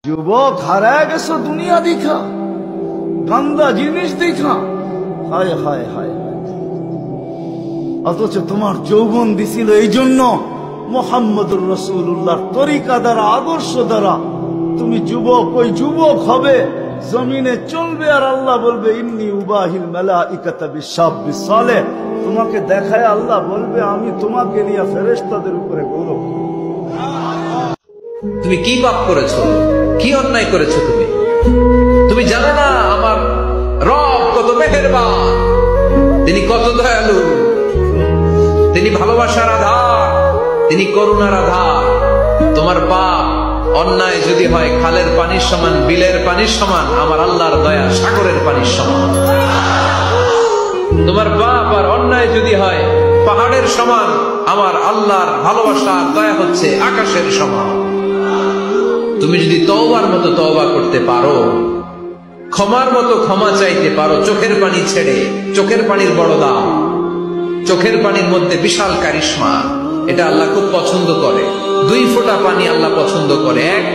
যুবক হারায় গেছো দুনিয়া দেখা, গান্দা জিনিস দেখা, হায় হায় হায়। অথচ তোমার যৌবন দিছিল এই জন্য মুহাম্মদুর রাসূলুল্লাহর তরিকা দ্বারা, আদর্শ দ্বারা তুমি যুবক, ওই যুবক হবে, জমিনে চলবে, আর আল্লাহ বলবে ইন্নী উবাহিল মালাইকাতা বিশাব্বিস সালেহ। তোমাকে দেখায় আল্লাহ বলবে আমি তোমাকে নিয়ে ফেরেশতাদের উপরে গৌরব। তুমি কি পাপ করেছো, কি অন্যায় করেছো? তুমি জানো না আমার রব কত মেহেরবান, তিনি কত দয়ালু, তিনি ভালোবাসার আধার, তিনি করুণার আধার। তোমার পাপ অন্যায় যদি হয় খালের পানির সমান, বিলের পানির সমান, আমার আল্লাহর দয়া সাগরের পানির সমান। তোমার পাপ আর অন্যায় যদি হয় পাহাড়ের সমান, আমার আল্লাহর ভালোবাসা আর দয়া হচ্ছে আকাশের সমান। তুমি যদি তওবার মতো তওবা করতে পারো, ক্ষমার মতো ক্ষমা চাইতে পারো, চোখের পানি ছেড়ে, চোখের পানির বড় দাম, চোখের পানির মধ্যে বিশাল কারিশমা, এটা আল্লাহ খুব পছন্দ করে। 2 ফোঁটা পানি আল্লাহ পছন্দ করে। এক,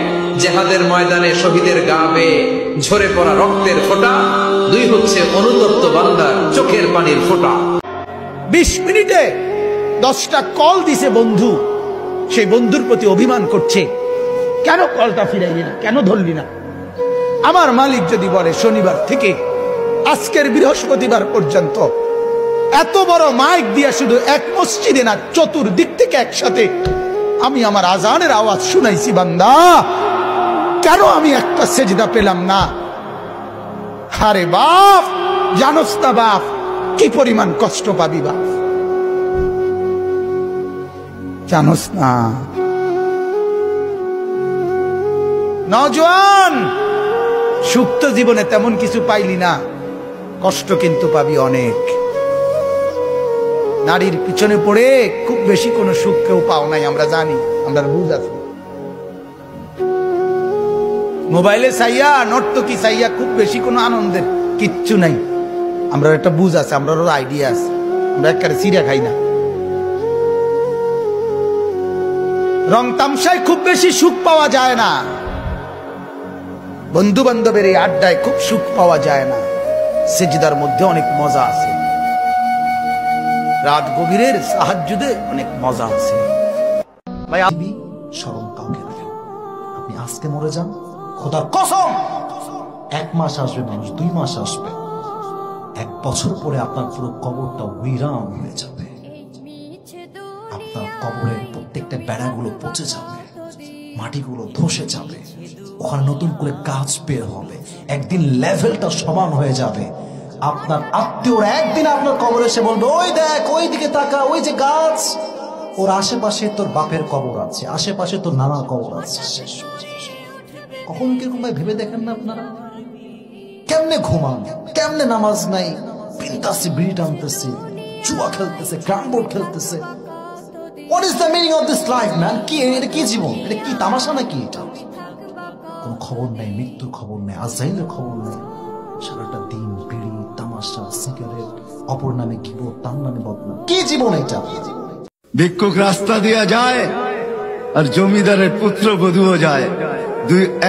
জিহাদের ময়দানে শহীদের গা বেয়ে ঝরে পড়া রক্তের ফোঁটা। 2 হচ্ছে অনুতপ্ত বান্দার চোখের পানির ফোঁটা। 20 মিনিটে 10টা কল দিছে বন্ধু, সেই বন্ধুর প্রতি অভিমান করছে, কেন কলটা ফিরাইলি না, কেন ধরলি না? আমার মালিক যদি বলে শনিবার থেকে আজকের বৃহস্পতিবার পর্যন্ত এত বড় মাইক দিয়া শুধু এক মসজিদে না, চতুর্দিক থেকে একসাথে আমি আমার আজানের আওয়াজ শুনাইছি, বান্দা কেন আমি একটা সেজদা পেলাম না? আরে বাপ, জানোস না বাপ কি পরিমাণ কষ্ট পাবি বাপ, জানোস না? নওজোয়ান, সুখ জীবনে তেমন কিছু পাইলি না, কষ্ট কিন্তু পাবি অনেক। নারীর পিছনে পড়ে খুব বেশি কোনো সুখ কেউ পাও নাই, আমরা জানি, আমরা বুঝ আছি। মোবাইলে চাইয়া, নর্তকী চাইয়া খুব বেশি কোনো আনন্দের কিচ্ছু নাই, আমরা একটা বুঝ আছে, আমরা আইডিয়া আছে, আমরা একেবারে চিড়া খাই না। রং তামসায় খুব বেশি সুখ পাওয়া যায় না, বন্ধু বান্ধবের এই আড্ডায় খুব সুখ পাওয়া যায় না, সেজদার মধ্যে অনেক মজা আছে, রাত গভীরের সাহাজ্জুদে অনেক মজা আছে। ভাই আপনি স্মরণ কাউকে রাখেন, আপনি আজকে মরে যান, খোদার কসম 1 মাস আসবে মানুষ, 2 মাস আসবে, 1 বছর পরে আপনার পুরো কবরটা উইরান হয়ে যাবে, আপনার কবরের প্রত্যেকটা বেড়াগুলো পচে যাবে, মাটিগুলো ধসে যাবে, ওখানে নতুন করে গাছ বের হবে, একদিন লেভেলটা সমান হয়ে যাবে। আপনার আত্মীয়রা একদিন আপনার কবরে এসে বলবে ওই দেখ, ওই দিকে তাকা, ওই যে গাছ, ওর আশেপাশে তোর বাপের কবর আছে, আশেপাশে তোর নানার কবর আছে। কখন কিরকম ভাই ভেবে দেখেন না আপনারা? কেমনে ঘুমান, কেমনে নামাজ নাই, পিনতাছে, বিড়ি টানতেছে, জুয়া খেলতেছে, ক্যারাম বোর্ড খেলতেছে। What is the meaning of this life, man? কি এটা, কি জীবন, এটা কি তামাশা নাকি? এটা কোন খবর নেই, মৃত্যুর খবর নেই, আজরাইলের খবর নেই, সারাটা দিন বিড়ি, তামাশা, সিগারেট, অপর নামে গীবত, তার নামে বদনাম। কি জীবন এটা? ভিক্ষুক রাস্তা দিয়া যায় আর জমিদারের পুত্র বধূও যায়,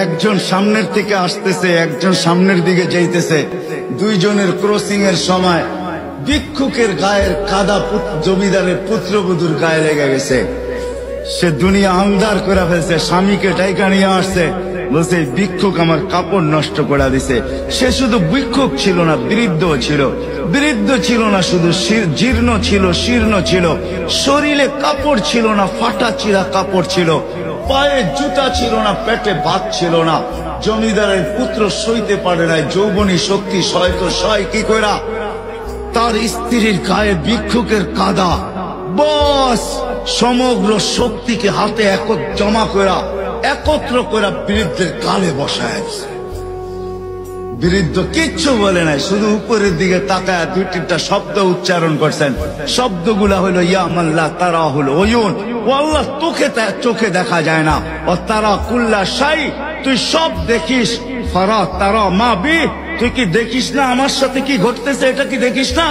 একজন সামনের থেকে আসতেছে, একজন সামনের দিকে যাইতেছে, 2 জনের ক্রসিং এর সময় ভিক্ষুকের গায়ের কাদা জমিদারের পুত্রবধূর গায়ে লেগে গেছে। সে দুনিয়া আন্ধার করে ফেলছে, স্বামীকে ডাইকা নিয়ে আসছে, বলছে ভিক্ষুক আমার কাপড় নষ্ট করে দিছে। সে শুধু ভিক্ষুক ছিল না, বৃদ্ধ ছিল। বৃদ্ধ ছিল না শুধু, জীর্ণ ছিল, শীর্ণ ছিল, শরীরে কাপড় ছিল না, ফাটা চিরা কাপড় ছিল, পায়ে জুতা ছিল না, পেটে ভাত ছিল না। জমিদারের পুত্র সইতে পারে নাই, যৌবনী শক্তি সয় তো সয় কি কইরা, তার স্ত্রীর গায়ে ভিক্ষুকের কাদা, বস সমগ্র শক্তিকে হাতে জমা করা, একত্র করা বৃদ্ধের গালে বসায়। বৃদ্ধ কিচ্ছু বলে নাই, শুধু উপরের দিকে তাকায় 2-3টা শব্দ উচ্চারণ করছেন। শব্দগুলা হলো ইয়া মাল্লা তারা হলো ওয়ুন, ও আল্লাহ চোখে দেখা যায় না, ও তারা কুল্লা শাই, তুই সব দেখিস, ফারা তারা মা বি, তুই কি দেখিস না আমার সাথে কি ঘটতেছে, এটা কি দেখিস না?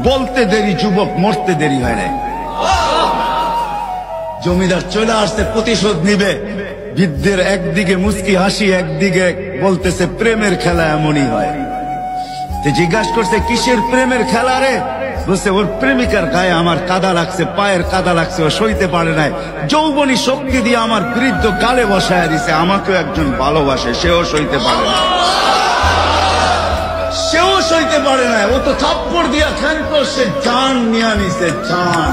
বলতে দেরি যুবক, মরতে দেরি হয় না। জমিদার চলে আসতে প্রতিশোধ নিবে, বৃদ্ধের একদিকে মুস্কি হাসি, একদিকে বলতেছে প্রেমের খেলা এমনই হয়। জিজ্ঞাসা করছে কিসের প্রেমের খেলা রে? বলছে ওর প্রেমিকার গায়ে আমার কাদা লাগছে, পায়ের কাদা লাগছে, ও সইতে পারে নাই। যৌবনী শক্তি দিয়ে আমার বৃদ্ধ গালে বসায় দিছে। আমাকেও একজন ভালোবাসে, সেও সইতে পারে না, সেও সইতে পারে না। ও তো থাপ্পড় দিয়া ক্ষান্ত, সে জান নিয়ে নিছে, জান।